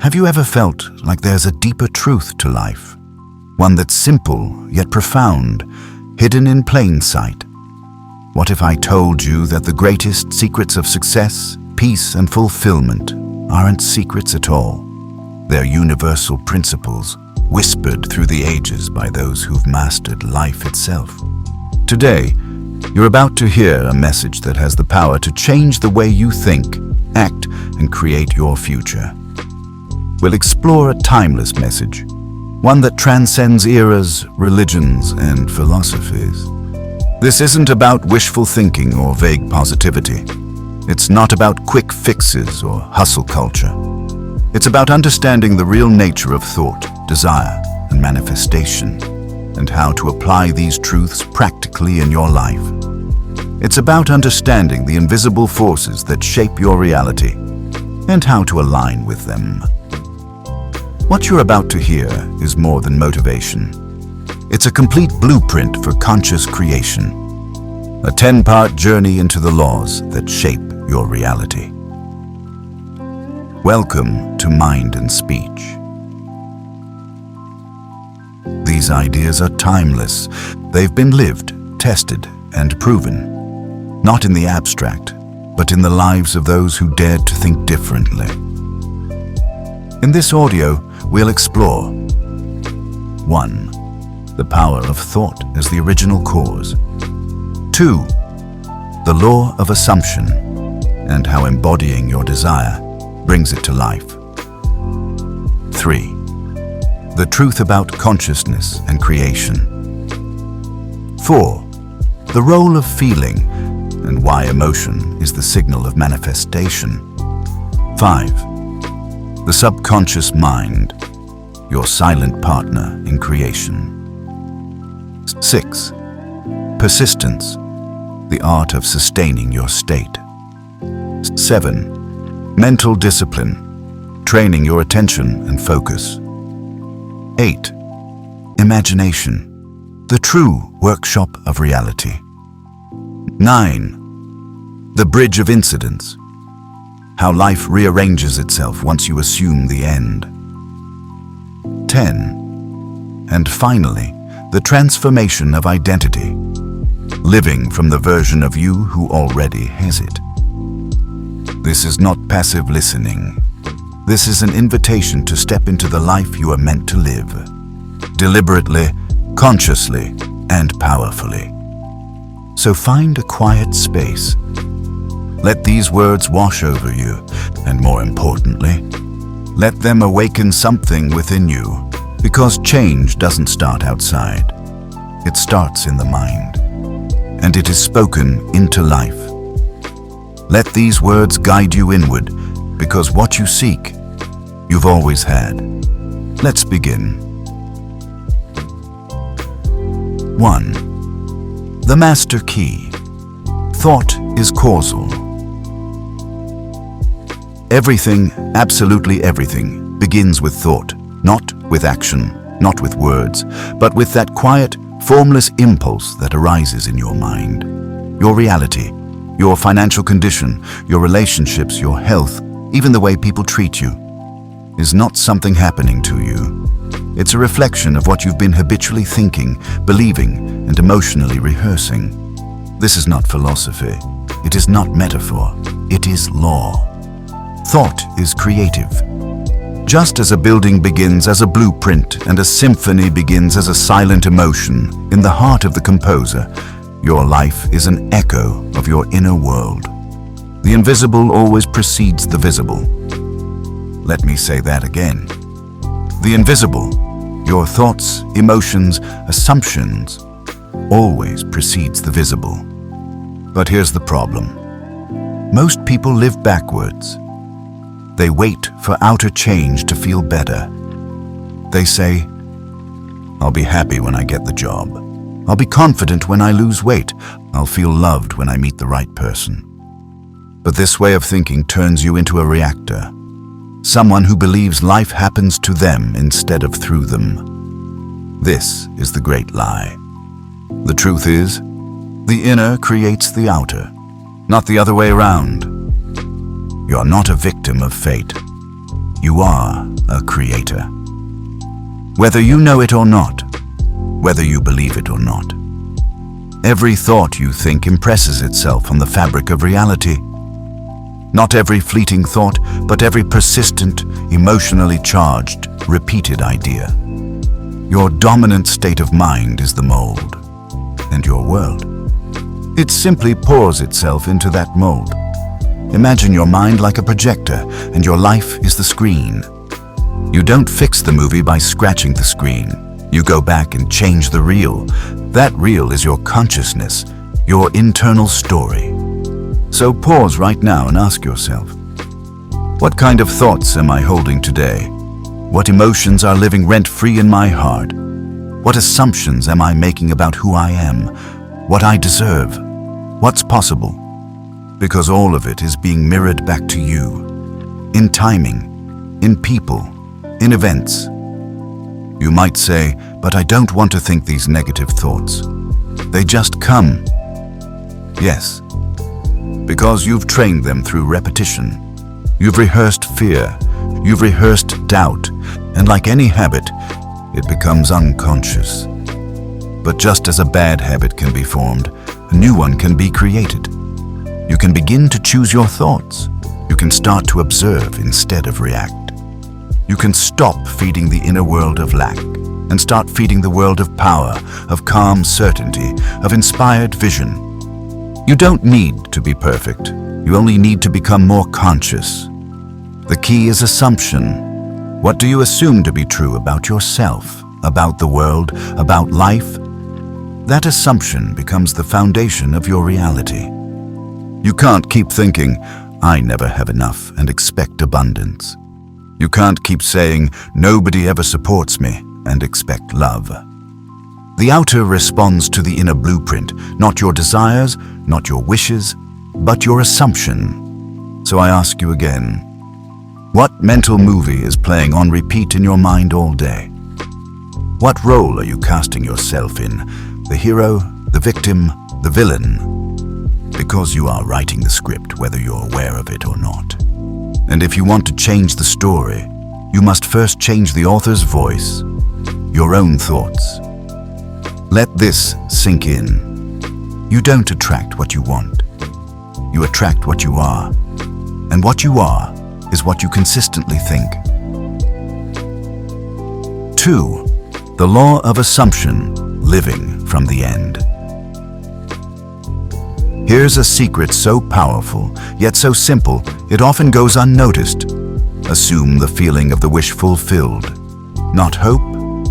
Have you ever felt like there's a deeper truth to life? One that's simple yet profound, hidden in plain sight? What if I told you that the greatest secrets of success, peace, and fulfillment aren't secrets at all? They're universal principles, whispered through the ages by those who've mastered life itself. Today, you're about to hear a message that has the power to change the way you think, act, and create your future. We'll explore a timeless message, one that transcends eras, religions, and philosophies. This isn't about wishful thinking or vague positivity. It's not about quick fixes or hustle culture. It's about understanding the real nature of thought, desire, and manifestation, and how to apply these truths practically in your life. It's about understanding the invisible forces that shape your reality and how to align with them. What you're about to hear is more than motivation. It's a complete blueprint for conscious creation, a 10-part journey into the laws that shape your reality. Welcome to Mind and Speech. These ideas are timeless. They've been lived, tested, and proven, not in the abstract, but in the lives of those who dared to think differently. In this audio, we'll explore 1. The power of thought as the original cause. 2. The law of assumption and how embodying your desire brings it to life. 3. The truth about consciousness and creation. 4. The role of feeling and why emotion is the signal of manifestation. 5. The subconscious mind, your silent partner in creation. 6. Persistence, the art of sustaining your state. 7. Mental discipline, training your attention and focus. 8. Imagination, the true workshop of reality. 9. The bridge of incidents, how life rearranges itself once you assume the end. 10. And finally, the transformation of identity, living from the version of you who already has it. This is not passive listening. This is an invitation to step into the life you are meant to live, deliberately, consciously, and powerfully. So find a quiet space. Let these words wash over you, and more importantly, let them awaken something within you, because change doesn't start outside. It starts in the mind, and it is spoken into life. Let these words guide you inward, because what you seek, you've always had. Let's begin. 1. The master key. Thought is causal. Everything, absolutely everything, begins with thought, not with action, not with words, but with that quiet, formless impulse that arises in your mind. Your reality, your financial condition, your relationships, your health, even the way people treat you, is not something happening to you. It's a reflection of what you've been habitually thinking, believing, and emotionally rehearsing. This is not philosophy. It is not metaphor. It is law. Thought is creative. Just as a building begins as a blueprint and a symphony begins as a silent emotion in the heart of the composer, your life is an echo of your inner world. The invisible always precedes the visible. Let me say that again. The invisible, your thoughts, emotions, assumptions, always precedes the visible. But here's the problem. Most people live backwards. They wait for outer change to feel better. They say, I'll be happy when I get the job. I'll be confident when I lose weight. I'll feel loved when I meet the right person. But this way of thinking turns you into a reactor. Someone who believes life happens to them instead of through them. This is the great lie. The truth is, the inner creates the outer, not the other way around. You're not a victim of fate. You are a creator. Whether you know it or not, whether you believe it or not, every thought you think impresses itself on the fabric of reality. Not every fleeting thought, but every persistent, emotionally charged, repeated idea. Your dominant state of mind is the mold, and your world. It simply pours itself into that mold. Imagine your mind like a projector, and your life is the screen. You don't fix the movie by scratching the screen. You go back and change the reel. That reel is your consciousness, your internal story. So pause right now and ask yourself, what kind of thoughts am I holding today? What emotions are living rent-free in my heart? What assumptions am I making about who I am, what I deserve, what's possible? Because all of it is being mirrored back to you, in timing, in people, in events. You might say, but I don't want to think these negative thoughts. They just come. Yes, because you've trained them through repetition. You've rehearsed fear, you've rehearsed doubt, and like any habit, it becomes unconscious. But just as a bad habit can be formed, a new one can be created. You can begin to choose your thoughts. You can start to observe instead of react. You can stop feeding the inner world of lack and start feeding the world of power, of calm certainty, of inspired vision. You don't need to be perfect. You only need to become more conscious. The key is assumption. What do you assume to be true about yourself, about the world, about life? That assumption becomes the foundation of your reality. You can't keep thinking, I never have enough, and expect abundance. You can't keep saying, nobody ever supports me, and expect love. The outer responds to the inner blueprint, not your desires, not your wishes, but your assumption. So I ask you again, what mental movie is playing on repeat in your mind all day? What role are you casting yourself in? The hero, the victim, the villain? Because you are writing the script whether you're aware of it or not. And if you want to change the story, you must first change the author's voice, your own thoughts. Let this sink in. You don't attract what you want. You attract what you are. And what you are is what you consistently think. 2. The law of assumption, living from the end. Here's a secret so powerful, yet so simple, it often goes unnoticed. Assume the feeling of the wish fulfilled. Not hope,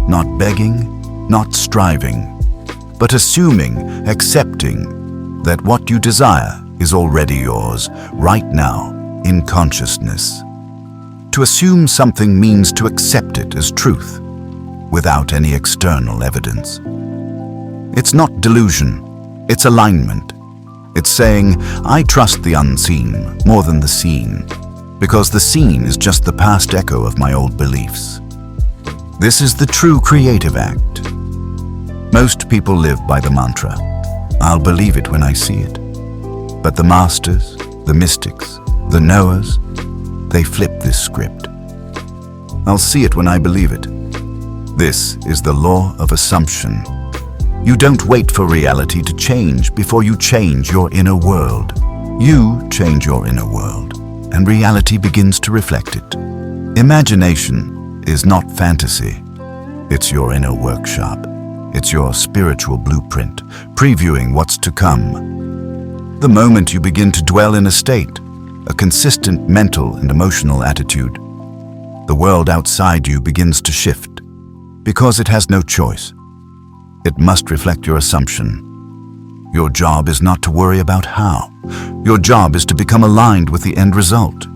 not begging, not striving, but assuming, accepting that what you desire is already yours, right now, in consciousness. To assume something means to accept it as truth, without any external evidence. It's not delusion, it's alignment. It's saying, I trust the unseen more than the seen, because the seen is just the past echo of my old beliefs. This is the true creative act. Most people live by the mantra, I'll believe it when I see it. But the masters, the mystics, the knowers, they flip this script. I'll see it when I believe it. This is the law of assumption. You don't wait for reality to change before you change your inner world. You change your inner world, and reality begins to reflect it. Imagination is not fantasy. It's your inner workshop. It's your spiritual blueprint, previewing what's to come. The moment you begin to dwell in a state, a consistent mental and emotional attitude, the world outside you begins to shift, because it has no choice. It must reflect your assumption. Your job is not to worry about how. Your job is to become aligned with the end result.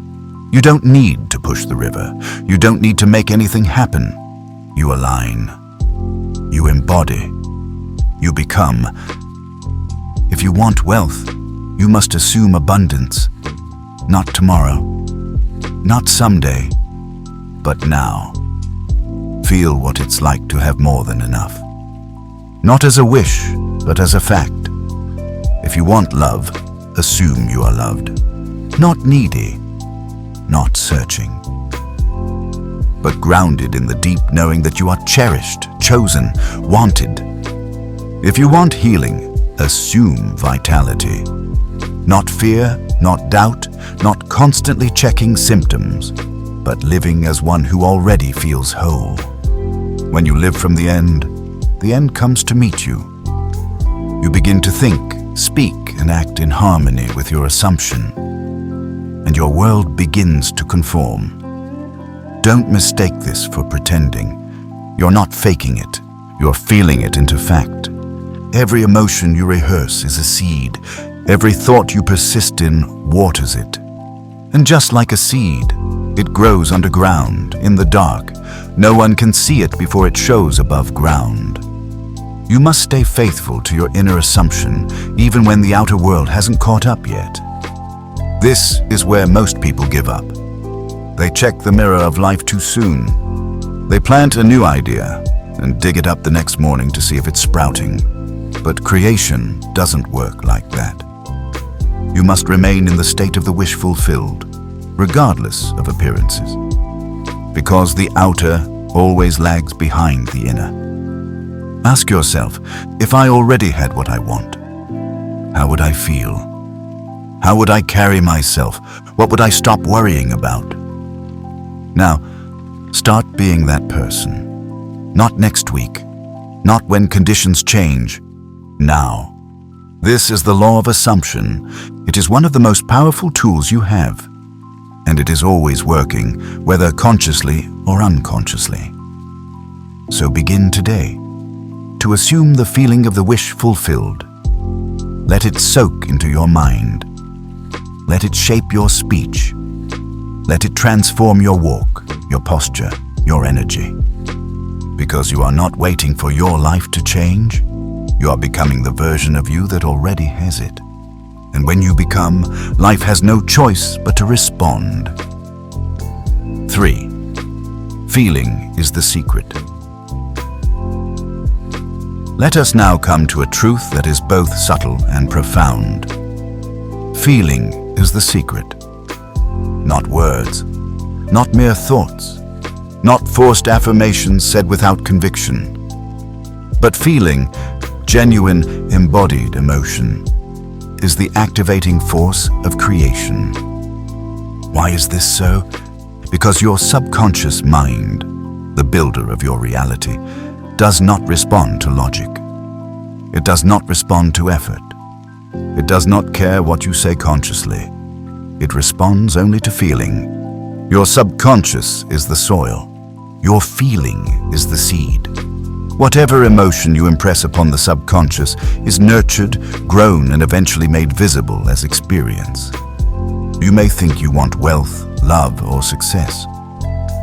You don't need to push the river. You don't need to make anything happen. You align. You embody. You become. If you want wealth, you must assume abundance. Not tomorrow, not someday, but now. Feel what it's like to have more than enough. Not as a wish, but as a fact. If you want love, assume you are loved. Not needy, not searching. but grounded in the deep knowing that you are cherished, chosen, wanted. If you want healing, assume vitality. Not fear, not doubt, not constantly checking symptoms, but living as one who already feels whole. When you live from the end comes to meet you. You begin to think, speak, and act in harmony with your assumption, and your world begins to conform. Don't mistake this for pretending. You're not faking it, you're feeling it into fact. Every emotion you rehearse is a seed. Every thought you persist in waters it. And just like a seed, it grows underground, in the dark. No one can see it before it shows above ground. You must stay faithful to your inner assumption, even when the outer world hasn't caught up yet. This is where most people give up. They check the mirror of life too soon. They plant a new idea and dig it up the next morning to see if it's sprouting. But creation doesn't work like that. You must remain in the state of the wish fulfilled, regardless of appearances. Because the outer always lags behind the inner. Ask yourself, if I already had what I want, how would I feel? How would I carry myself? What would I stop worrying about? Now, start being that person. Not next week, not when conditions change, now. This is the law of assumption. It is one of the most powerful tools you have, and it is always working, whether consciously or unconsciously. So begin today to assume the feeling of the wish fulfilled. Let it soak into your mind. Let it shape your speech. Let it transform your walk, your posture, your energy. Because you are not waiting for your life to change, you are becoming the version of you that already has it. And when you become, life has no choice but to respond. 3. Feeling is the secret. Let us now come to a truth that is both subtle and profound. Feeling is the secret. Not words, not mere thoughts, not forced affirmations said without conviction, but feeling, genuine, embodied emotion, is the activating force of creation. Why is this so? Because your subconscious mind, the builder of your reality, does not respond to logic. It does not respond to effort. It does not care what you say consciously. It responds only to feeling. Your subconscious is the soil. Your feeling is the seed. Whatever emotion you impress upon the subconscious is nurtured, grown, and eventually made visible as experience. You may think you want wealth, love, or success.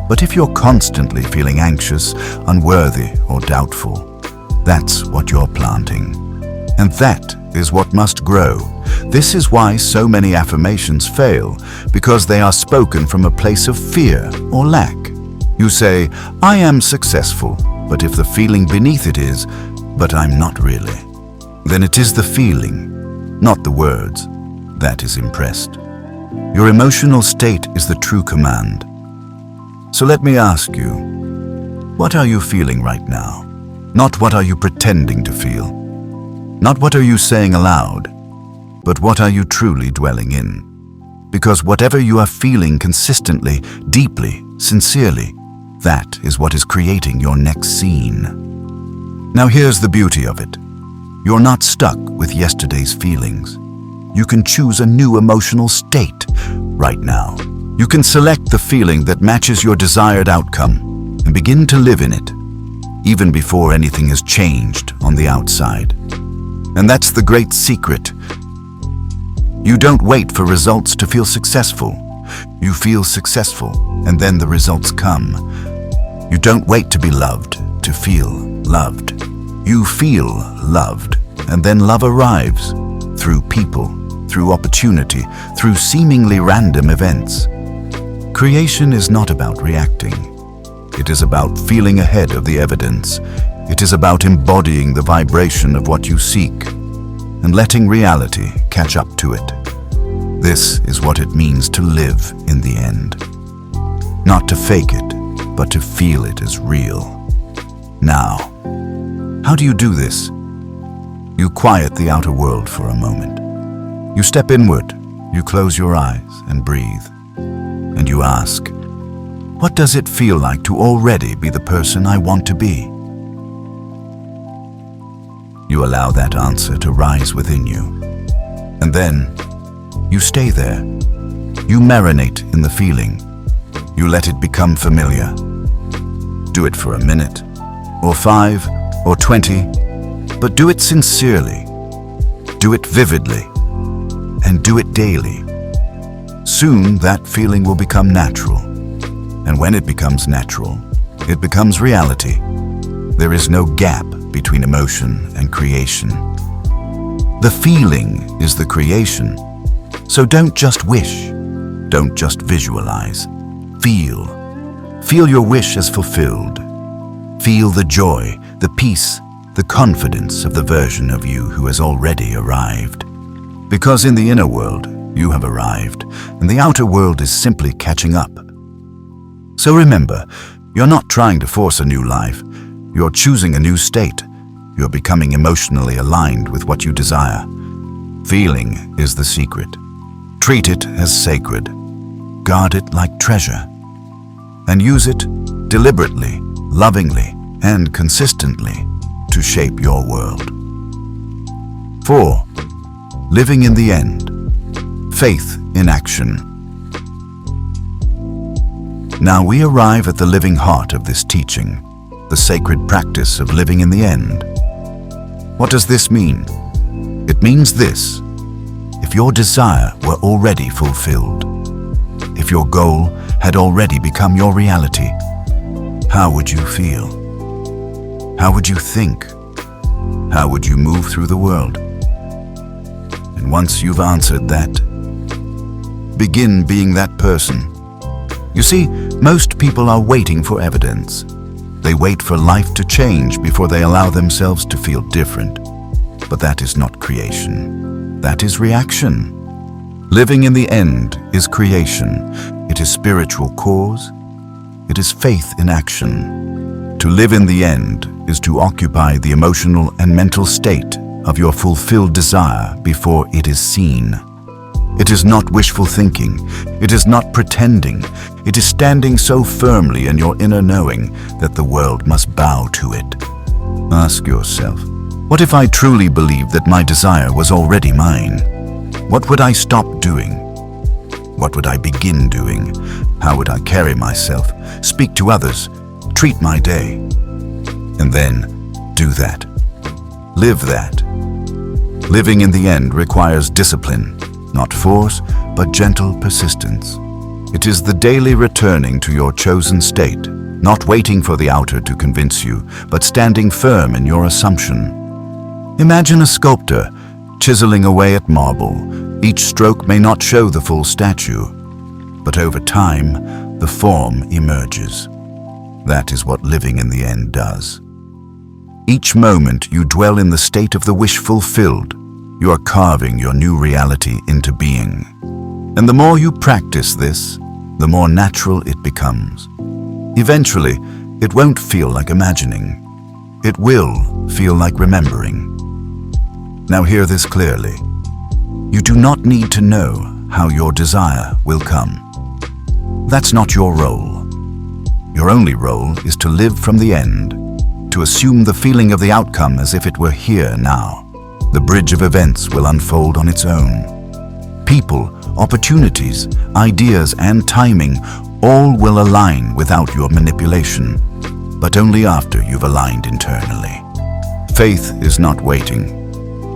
But if you're constantly feeling anxious, unworthy, or doubtful, that's what you're planting. And that is what must grow. This is why so many affirmations fail, because they are spoken from a place of fear or lack. You say, I am successful, but if the feeling beneath it is, but I'm not really, then it is the feeling, not the words, that is impressed. Your emotional state is the true command. So let me ask you, what are you feeling right now? Not what are you pretending to feel? Not what are you saying aloud, but what are you truly dwelling in? Because whatever you are feeling consistently, deeply, sincerely, that is what is creating your next scene. Now here's the beauty of it. You're not stuck with yesterday's feelings. You can choose a new emotional state right now. You can select the feeling that matches your desired outcome and begin to live in it, even before anything has changed on the outside. And that's the great secret. You don't wait for results to feel successful. You feel successful, and then the results come. You don't wait to be loved, to feel loved. You feel loved, and then love arrives through people, through opportunity, through seemingly random events. Creation is not about reacting. It is about feeling ahead of the evidence. It is about embodying the vibration of what you seek and letting reality catch up to it. This is what it means to live in the end. Not to fake it, but to feel it as real. Now, how do you do this? You quiet the outer world for a moment. You step inward, you close your eyes and breathe. And you ask, what does it feel like to already be the person I want to be? You allow that answer to rise within you. And then, you stay there. You marinate in the feeling. You let it become familiar. Do it for a minute, or 5, or 20, but do it sincerely. Do it vividly, and do it daily. Soon that feeling will become natural. And when it becomes natural, it becomes reality. There is no gap between emotion and creation. The feeling is the creation. So don't just wish. Don't just visualize. Feel. Feel your wish as fulfilled. Feel the joy, the peace, the confidence of the version of you who has already arrived. Because in the inner world, you have arrived, and the outer world is simply catching up. So remember, you're not trying to force a new life. You're choosing a new state. You're becoming emotionally aligned with what you desire. Feeling is the secret. Treat it as sacred. Guard it like treasure. And use it deliberately, lovingly, and consistently to shape your world. 4. Living in the end. Faith in action. Now we arrive at the living heart of this teaching, the sacred practice of living in the end. What does this mean? It means this: if your desire were already fulfilled, if your goal had already become your reality, how would you feel? How would you think? How would you move through the world? And once you've answered that, begin being that person. You see, most people are waiting for evidence. They wait for life to change before they allow themselves to feel different. But that is not creation. That is reaction. Living in the end is creation. It is spiritual cause. It is faith in action. To live in the end is to occupy the emotional and mental state of your fulfilled desire before it is seen. It is not wishful thinking. It is not pretending. It is standing so firmly in your inner knowing that the world must bow to it. Ask yourself, what if I truly believed that my desire was already mine? What would I stop doing? What would I begin doing? How would I carry myself, speak to others, treat my day? And then, do that. Live that. Living in the end requires discipline. Not force, but gentle persistence. It is the daily returning to your chosen state, not waiting for the outer to convince you, but standing firm in your assumption. Imagine a sculptor chiseling away at marble. Each stroke may not show the full statue, but over time, the form emerges. That is what living in the end does. Each moment you dwell in the state of the wish fulfilled, you are carving your new reality into being. And the more you practice this, the more natural it becomes. Eventually, it won't feel like imagining. It will feel like remembering. Now hear this clearly. You do not need to know how your desire will come. That's not your role. Your only role is to live from the end, to assume the feeling of the outcome as if it were here now. The bridge of events will unfold on its own. People, opportunities, ideas, and timing all will align without your manipulation, but only after you've aligned internally. Faith is not waiting.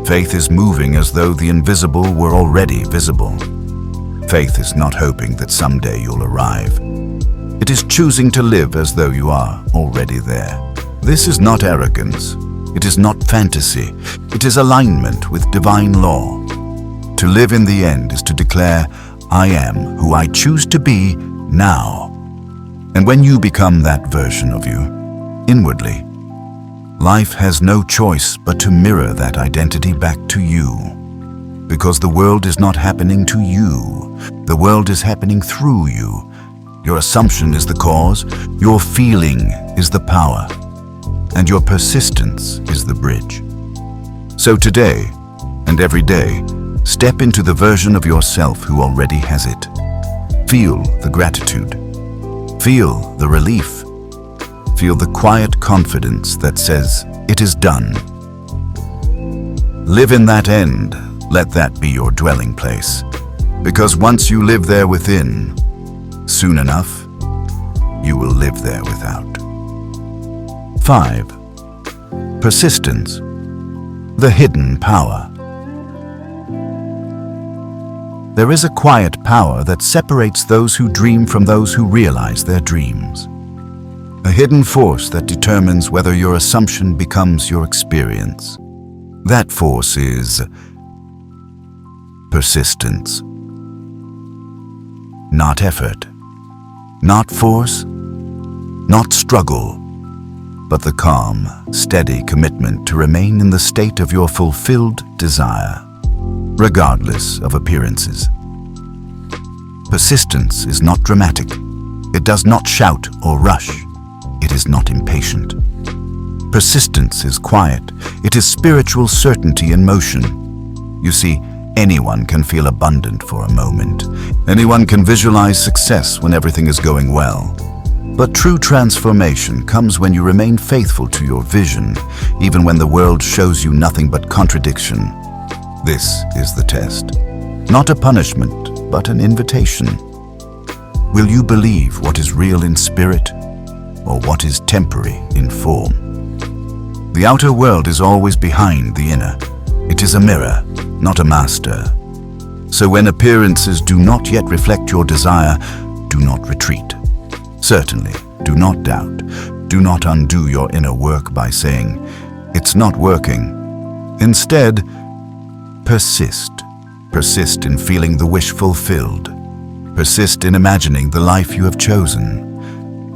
Faith is moving as though the invisible were already visible. Faith is not hoping that someday you'll arrive. It is choosing to live as though you are already there. This is not arrogance. It is not fantasy. It is alignment with divine law. To live in the end is to declare, I am who I choose to be now. And when you become that version of you, inwardly, life has no choice but to mirror that identity back to you. Because the world is not happening to you. The world is happening through you. Your assumption is the cause, your feeling is the power, and your persistence is the bridge. So today, and every day, step into the version of yourself who already has it. Feel the gratitude. Feel the relief. Feel the quiet confidence that says, it is done. Live in that end. Let that be your dwelling place. Because once you live there within, soon enough, you will live there without. 5. Persistence. The hidden power. There is a quiet power that separates those who dream from those who realize their dreams. A hidden force that determines whether your assumption becomes your experience. That force is persistence. Not effort, not force, not struggle, but the calm, steady commitment to remain in the state of your fulfilled desire, regardless of appearances. Persistence is not dramatic. It does not shout or rush. It is not impatient. Persistence is quiet. It is spiritual certainty in motion. You see, anyone can feel abundant for a moment. Anyone can visualize success when everything is going well. But true transformation comes when you remain faithful to your vision, even when the world shows you nothing but contradiction. This is the test. Not a punishment, but an invitation. Will you believe what is real in spirit, or what is temporary in form? The outer world is always behind the inner. It is a mirror, not a master. So when appearances do not yet reflect your desire, do not retreat. Certainly, do not doubt. Do not undo your inner work by saying, "It's not working." Instead, persist. Persist in feeling the wish fulfilled. Persist in imagining the life you have chosen.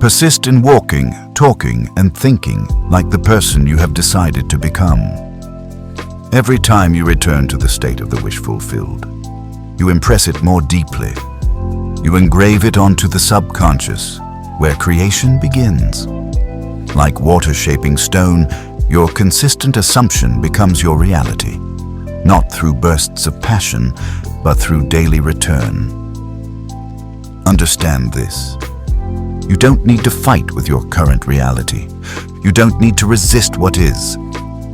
Persist in walking, talking, and thinking like the person you have decided to become. Every time you return to the state of the wish fulfilled, you impress it more deeply. You engrave it onto the subconscious, where creation begins. Like water shaping stone, your consistent assumption becomes your reality, not through bursts of passion, but through daily return. Understand this. You don't need to fight with your current reality. You don't need to resist what is.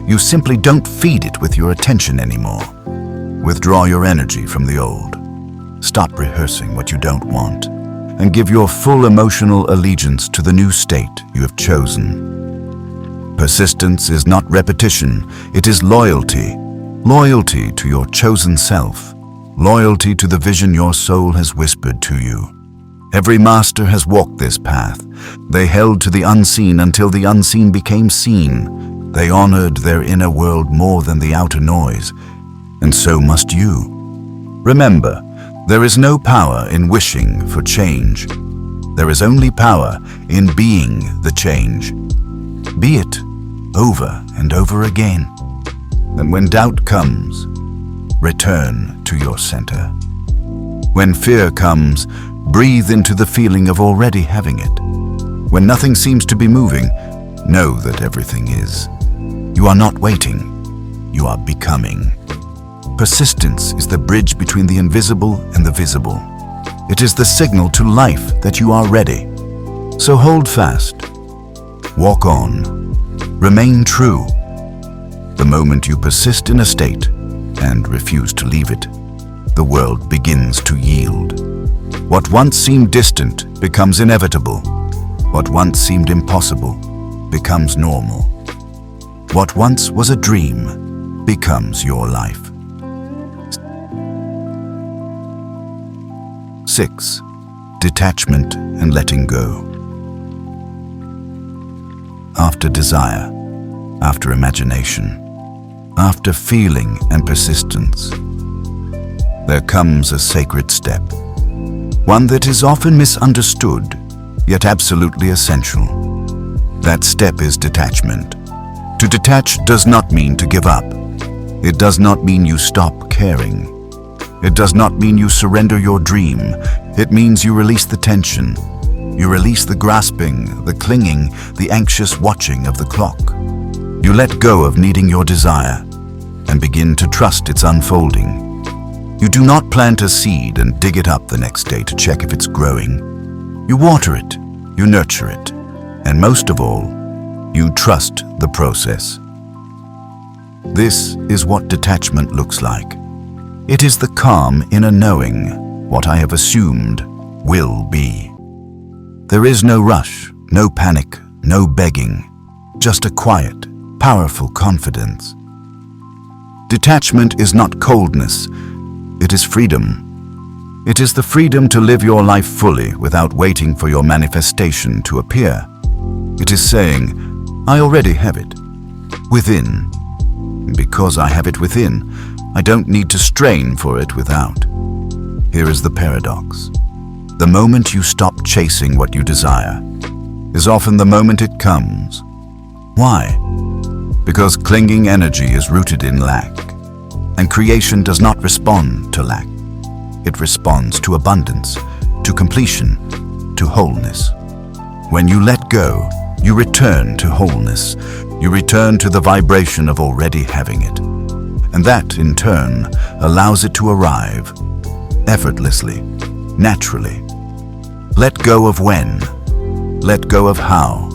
You simply don't feed it with your attention anymore. Withdraw your energy from the old. Stop rehearsing what you don't want, and give your full emotional allegiance to the new state you have chosen. Persistence is not repetition, it is loyalty. Loyalty to your chosen self. Loyalty to the vision your soul has whispered to you. Every master has walked this path. They held to the unseen until the unseen became seen. They honored their inner world more than the outer noise, and so must you. Remember, there is no power in wishing for change. There is only power in being the change. Be it over and over again. And when doubt comes, return to your center. When fear comes, breathe into the feeling of already having it. When nothing seems to be moving, know that everything is. You are not waiting, you are becoming. Persistence is the bridge between the invisible and the visible. It is the signal to life that you are ready. So hold fast. Walk on. Remain true. The moment you persist in a state and refuse to leave it, the world begins to yield. What once seemed distant becomes inevitable. What once seemed impossible becomes normal. What once was a dream becomes your life. 6. Detachment and Letting Go. After desire, after imagination, after feeling and persistence, there comes a sacred step. One that is often misunderstood, yet absolutely essential. That step is detachment. To detach does not mean to give up. It does not mean you stop caring. It does not mean you surrender your dream. It means you release the tension. You release the grasping, the clinging, the anxious watching of the clock. You let go of needing your desire and begin to trust its unfolding. You do not plant a seed and dig it up the next day to check if it's growing. You water it, you nurture it, and most of all, you trust the process. This is what detachment looks like. It is the calm inner knowing what I have assumed will be. There is no rush, no panic, no begging, just a quiet, powerful confidence. Detachment is not coldness, it is freedom. It is the freedom to live your life fully without waiting for your manifestation to appear. It is saying, I already have it within. Because I have it within, I don't need to strain for it without. Here is the paradox. The moment you stop chasing what you desire is often the moment it comes. Why? Because clinging energy is rooted in lack, and creation does not respond to lack. It responds to abundance, to completion, to wholeness. When you let go, you return to wholeness. You return to the vibration of already having it. And that, in turn, allows it to arrive effortlessly, naturally. Let go of when. Let go of how.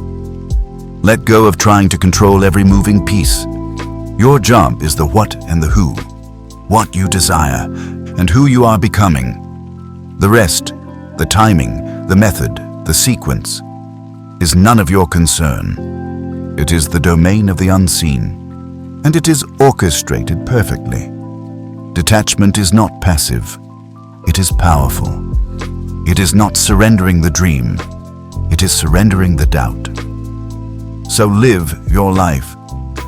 Let go of trying to control every moving piece. Your job is the what and the who. What you desire and who you are becoming. The rest, the timing, the method, the sequence, is none of your concern. It is the domain of the unseen, and it is orchestrated perfectly. Detachment is not passive. It is powerful. It is not surrendering the dream. It is surrendering the doubt. So live your life.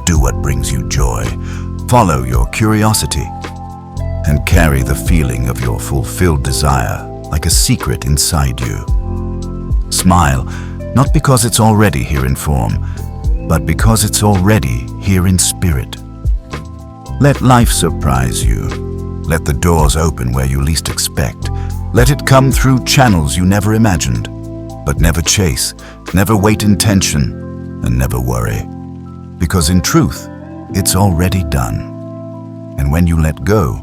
Do what brings you joy. Follow your curiosity. And carry the feeling of your fulfilled desire like a secret inside you. Smile, not because it's already here in form, but because it's already here in spirit. Let life surprise you. Let the doors open where you least expect. Let it come through channels you never imagined. But never chase, never wait in tension, and never worry. Because in truth, it's already done. And when you let go,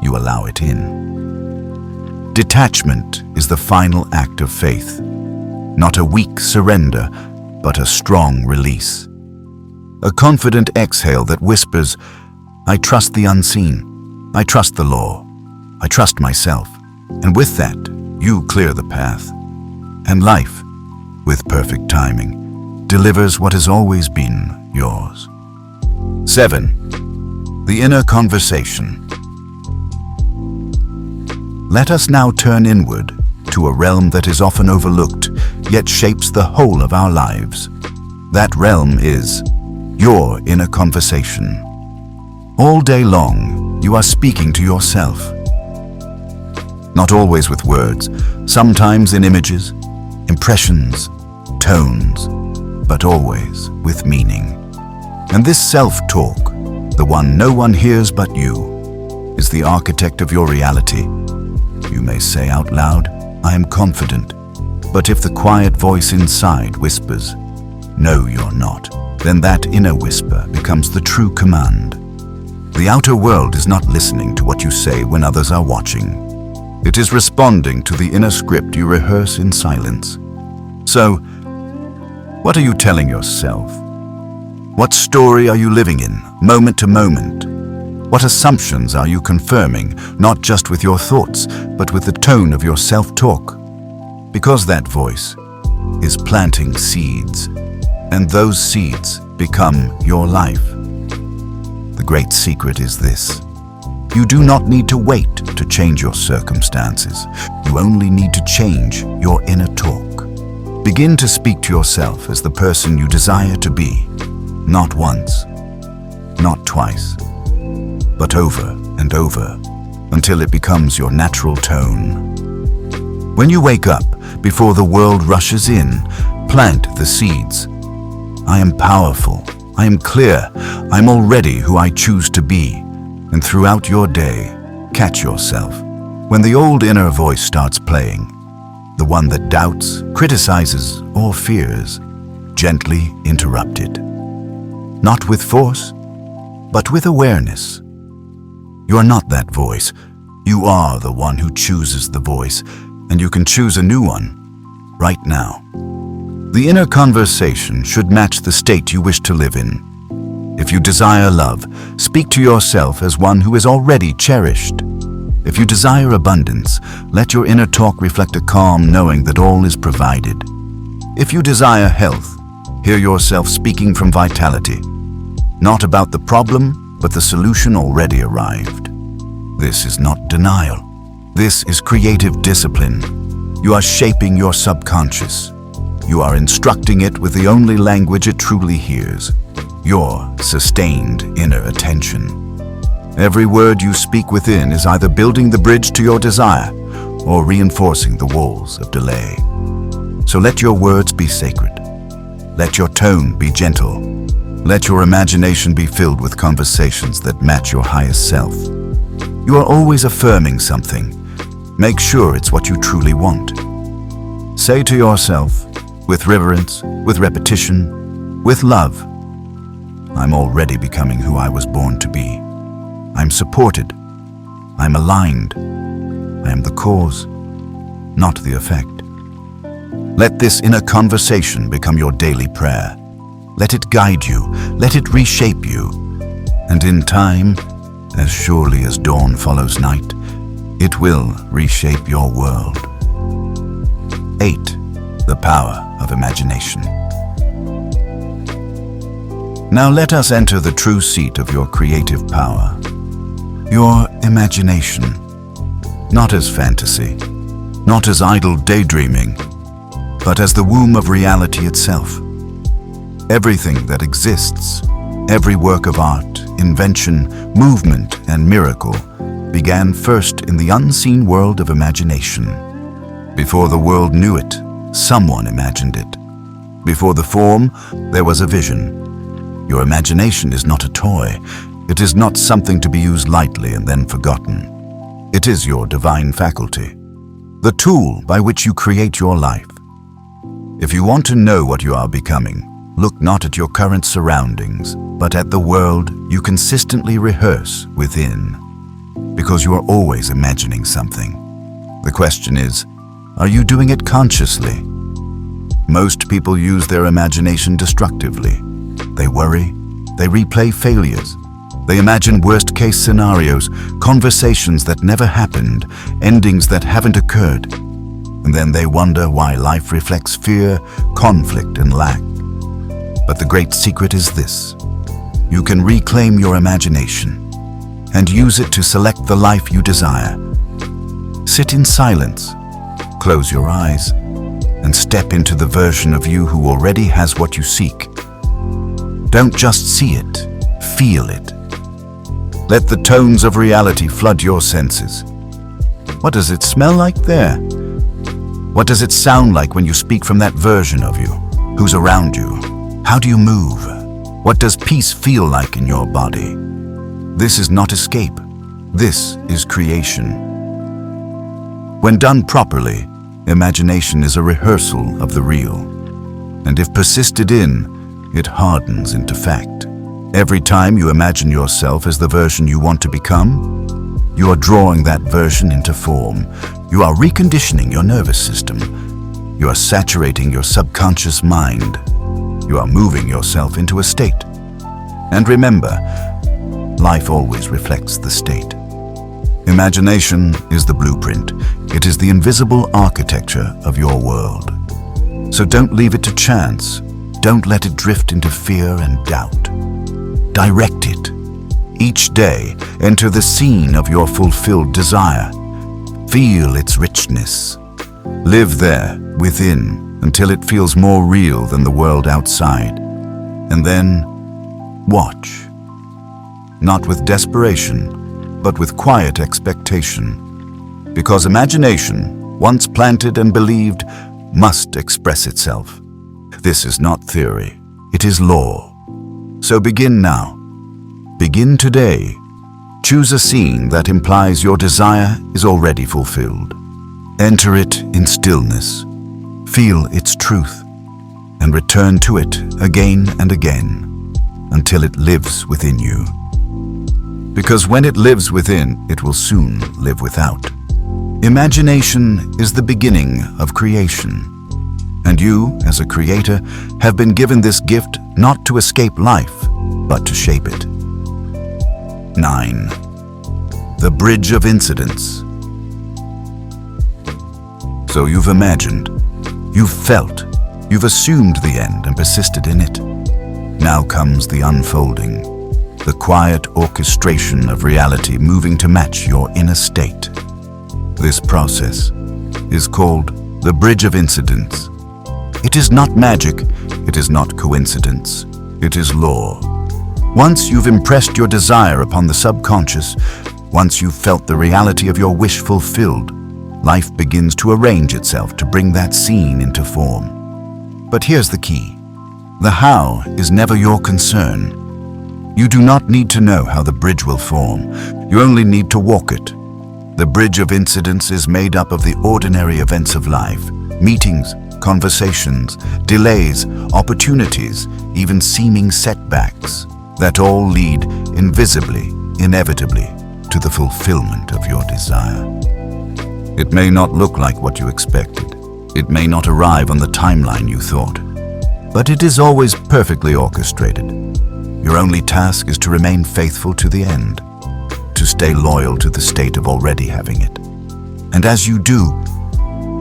you allow it in. Detachment is the final act of faith. Not a weak surrender, but a strong release. A confident exhale that whispers, I trust the unseen. I trust the law. I trust myself. And with that, you clear the path. And life, with perfect timing, delivers what has always been yours. 7. The inner conversation. Let us now turn inward to a realm that is often overlooked, yet shapes the whole of our lives. That realm is your inner conversation. All day long, you are speaking to yourself. Not always with words, sometimes in images, impressions, tones, but always with meaning. And this self-talk, the one no one hears but you, is the architect of your reality. You may say out loud, I am confident. But if the quiet voice inside whispers, no, you're not, then that inner whisper becomes the true command. The outer world is not listening to what you say when others are watching. It is responding to the inner script you rehearse in silence. So, what are you telling yourself? What story are you living in, moment to moment? What assumptions are you confirming, not just with your thoughts, but with the tone of your self-talk? Because that voice is planting seeds, and those seeds become your life. The great secret is this. You do not need to wait to change your circumstances. You only need to change your inner talk. Begin to speak to yourself as the person you desire to be. Not once, not twice, but over and over, until it becomes your natural tone. When you wake up, before the world rushes in, plant the seeds. I am powerful. I am clear. I'm already who I choose to be. And throughout your day, catch yourself. When the old inner voice starts playing, the one that doubts, criticizes, or fears, gently interrupt it. Not with force, but with awareness. You are not that voice. You are the one who chooses the voice, and you can choose a new one right now. The inner conversation should match the state you wish to live in. If you desire love, speak to yourself as one who is already cherished. If you desire abundance, let your inner talk reflect a calm knowing that all is provided. If you desire health, hear yourself speaking from vitality, not about the problem, but the solution already arrived. This is not denial. This is creative discipline. You are shaping your subconscious. You are instructing it with the only language it truly hears, your sustained inner attention. Every word you speak within is either building the bridge to your desire or reinforcing the walls of delay. So let your words be sacred. Let your tone be gentle. Let your imagination be filled with conversations that match your highest self. You are always affirming something. Make sure it's what you truly want. Say to yourself, with reverence, with repetition, with love, I'm already becoming who I was born to be. I'm supported. I'm aligned. I am the cause, not the effect. Let this inner conversation become your daily prayer. Let it guide you. Let it reshape you. And in time, as surely as dawn follows night, it will reshape your world. 8. The power of imagination. Now let us enter the true seat of your creative power. Your imagination, not as fantasy, not as idle daydreaming, but as the womb of reality itself. Everything that exists, every work of art, invention, movement, and miracle began first in the unseen world of imagination. Before the world knew it, someone imagined it. Before the form, there was a vision. Your imagination is not a toy. It is not something to be used lightly and then forgotten. It is your divine faculty, the tool by which you create your life. If you want to know what you are becoming, look not at your current surroundings, but at the world you consistently rehearse within, because you are always imagining something. The question is, are you doing it consciously? Most people use their imagination destructively. They worry, they replay failures, they imagine worst-case scenarios, conversations that never happened, endings that haven't occurred. And then they wonder why life reflects fear, conflict, and lack. But the great secret is this. You can reclaim your imagination and use it to select the life you desire. Sit in silence, close your eyes, and step into the version of you who already has what you seek. Don't just see it, feel it. Let the tones of reality flood your senses. What does it smell like there? What does it sound like when you speak from that version of you? Who's around you? How do you move? What does peace feel like in your body? This is not escape. This is creation. When done properly, imagination is a rehearsal of the real. And if persisted in, it hardens into fact. Every time you imagine yourself as the version you want to become, you are drawing that version into form. You are reconditioning your nervous system. You are saturating your subconscious mind. You are moving yourself into a state. And remember, life always reflects the state. Imagination is the blueprint. It is the invisible architecture of your world. So don't leave it to chance. Don't let it drift into fear and doubt. Direct it. Each day, enter the scene of your fulfilled desire. Feel its richness. Live there, within, until it feels more real than the world outside. And then, watch. Not with desperation, but with quiet expectation. Because imagination, once planted and believed, must express itself. This is not theory, it is law. So begin now. Begin today. Choose a scene that implies your desire is already fulfilled. Enter it in stillness, feel its truth, and return to it again and again until it lives within you. Because when it lives within, it will soon live without. Imagination is the beginning of creation, and you, as a creator, have been given this gift not to escape life, but to shape it. 9. The bridge of incidents. So you've imagined, you've felt, you've assumed the end and persisted in it. Now comes the unfolding, the quiet orchestration of reality moving to match your inner state. This process is called the bridge of incidents. It is not magic, it is not coincidence, it is law. Once you've impressed your desire upon the subconscious, once you've felt the reality of your wish fulfilled, life begins to arrange itself to bring that scene into form. But here's the key. The how is never your concern. You do not need to know how the bridge will form. You only need to walk it. The bridge of incidents is made up of the ordinary events of life, meetings, conversations, delays, opportunities, even seeming setbacks, that all lead invisibly, inevitably, to the fulfillment of your desire. It may not look like what you expected. It may not arrive on the timeline you thought. But it is always perfectly orchestrated. Your only task is to remain faithful to the end, to stay loyal to the state of already having it. And as you do,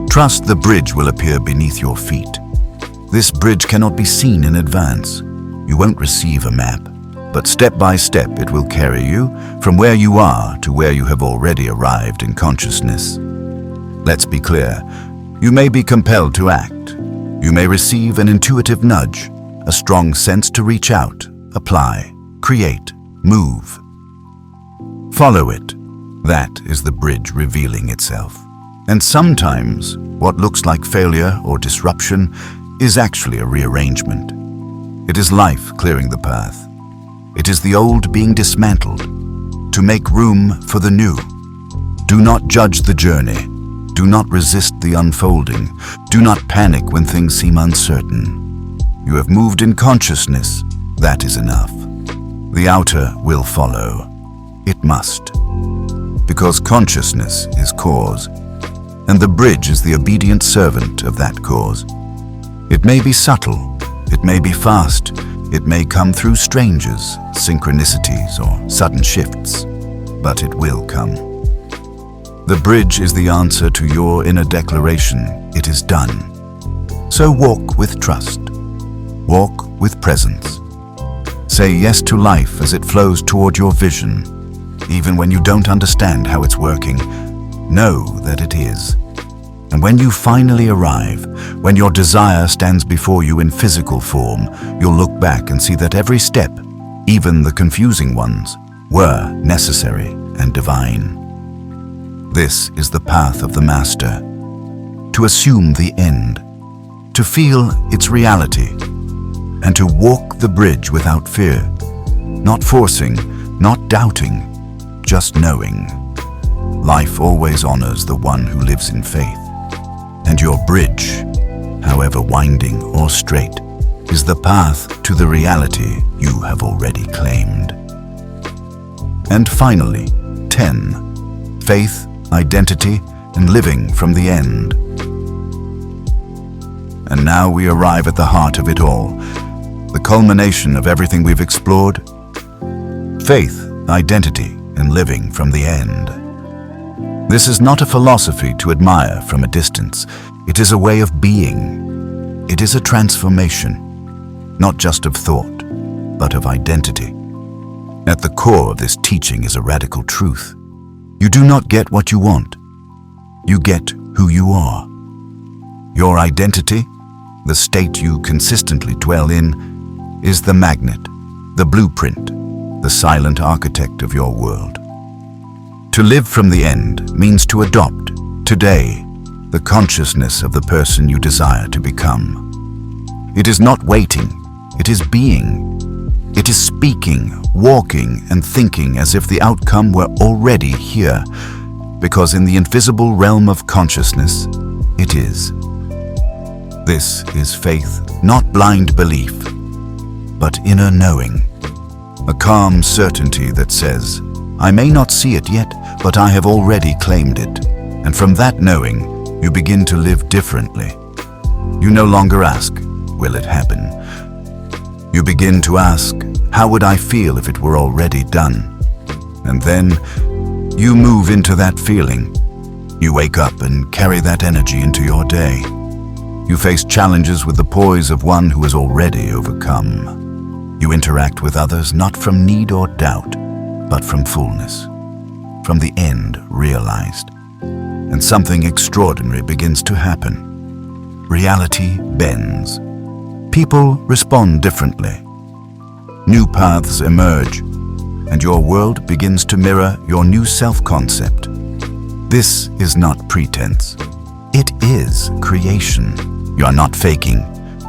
trust the bridge will appear beneath your feet. This bridge cannot be seen in advance. You won't receive a map, but step by step it will carry you from where you are to where you have already arrived in consciousness. Let's be clear, you may be compelled to act. You may receive an intuitive nudge, a strong sense to reach out, apply, create, move. Follow it. That is the bridge revealing itself. And sometimes, what looks like failure or disruption is actually a rearrangement. It is life clearing the path. It is the old being dismantled to make room for the new. Do not judge the journey. Do not resist the unfolding. Do not panic when things seem uncertain. You have moved in consciousness. That is enough. The outer will follow. It must. Because consciousness is cause, and the bridge is the obedient servant of that cause. It may be subtle, it may be fast, it may come through strangers, synchronicities, or sudden shifts, but it will come. The bridge is the answer to your inner declaration, it is done. So walk with trust. Walk with presence. Say yes to life as it flows toward your vision. Even when you don't understand how it's working, know that it is. And when you finally arrive, when your desire stands before you in physical form, you'll look back and see that every step, even the confusing ones, were necessary and divine. This is the path of the Master. To assume the end, to feel its reality, and to walk the bridge without fear, not forcing, not doubting, just knowing. Life always honors the one who lives in faith. And your bridge, however winding or straight, is the path to the reality you have already claimed. And finally, 10. Faith, identity, and living from the end. And now we arrive at the heart of it all, the culmination of everything we've explored. Faith, identity, and living from the end. This is not a philosophy to admire from a distance. It is a way of being. It is a transformation, not just of thought, but of identity. At the core of this teaching is a radical truth. You do not get what you want. You get who you are. Your identity, the state you consistently dwell in, is the magnet, the blueprint, the silent architect of your world. To live from the end means to adopt, today, the consciousness of the person you desire to become. It is not waiting, it is being. It is speaking, walking, and thinking as if the outcome were already here. because in the invisible realm of consciousness, it is. This is faith, not blind belief, but inner knowing. A calm certainty that says, I may not see it yet, but I have already claimed it. And from that knowing, you begin to live differently. You no longer ask, will it happen? You begin to ask, how would I feel if it were already done? And then you move into that feeling. You wake up and carry that energy into your day. You face challenges with the poise of one who has already overcome. You interact with others not from need or doubt, but from fullness, from the end realized. And something extraordinary begins to happen. Reality bends. People respond differently. New paths emerge, and your world begins to mirror your new self-concept. This is not pretense. It is creation. You are not faking.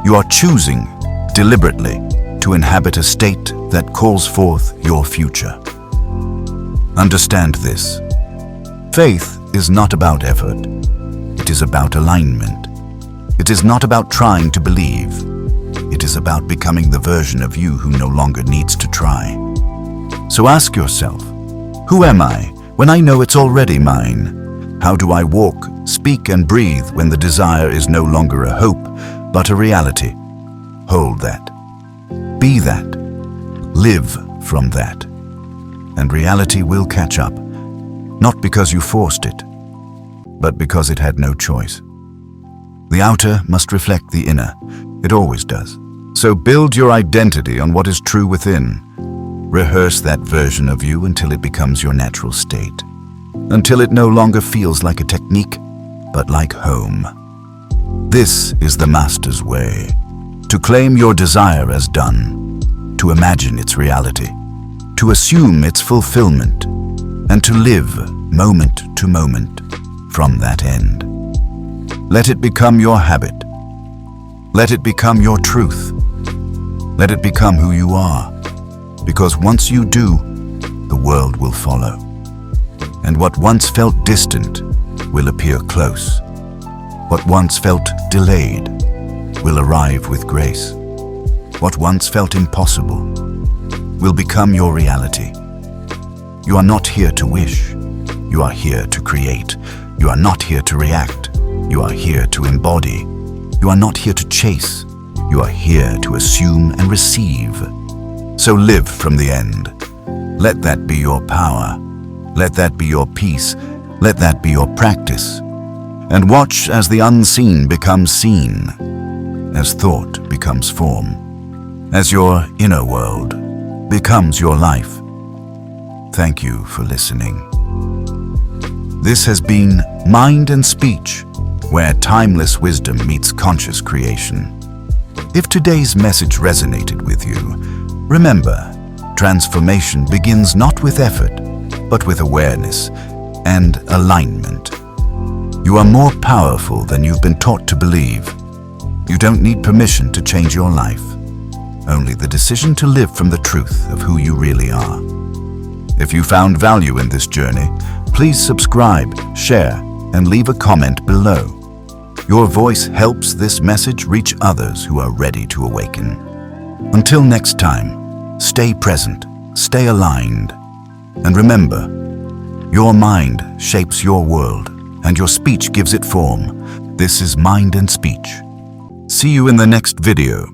You are choosing, deliberately, to inhabit a state that calls forth your future. Understand this. Faith is not about effort. It is about alignment. It is not about trying to believe. It is about becoming the version of you who no longer needs to try. So ask yourself, who am I when I know it's already mine? How do I walk, speak, and breathe when the desire is no longer a hope, but a reality? Hold that. Be that. Live from that. And reality will catch up, not because you forced it, but because it had no choice. The outer must reflect the inner. It always does. So build your identity on what is true within. Rehearse that version of you until it becomes your natural state. Until it no longer feels like a technique, but like home. This is the master's way. To claim your desire as done, to imagine its reality, to assume its fulfillment, and to live moment to moment from that end. Let it become your habit. Let it become your truth. Let it become who you are, because once you do, the world will follow. And what once felt distant will appear close. What once felt delayed will arrive with grace. What once felt impossible will become your reality. You are not here to wish. You are here to create. You are not here to react. You are here to embody. You are not here to chase. You are here to assume and receive. So live from the end. Let that be your power. Let that be your peace. Let that be your practice. And watch as the unseen becomes seen, as thought becomes form, as your inner world becomes your life. Thank you for listening. This has been Mind and Speech, where timeless wisdom meets conscious creation. If today's message resonated with you, remember, transformation begins not with effort, but with awareness and alignment. You are more powerful than you've been taught to believe. You don't need permission to change your life, only the decision to live from the truth of who you really are. If you found value in this journey, please subscribe, share, and leave a comment below. Your voice helps this message reach others who are ready to awaken. Until next time, stay present, stay aligned, and remember, your mind shapes your world, and your speech gives it form. This is Mind and Speech. See you in the next video.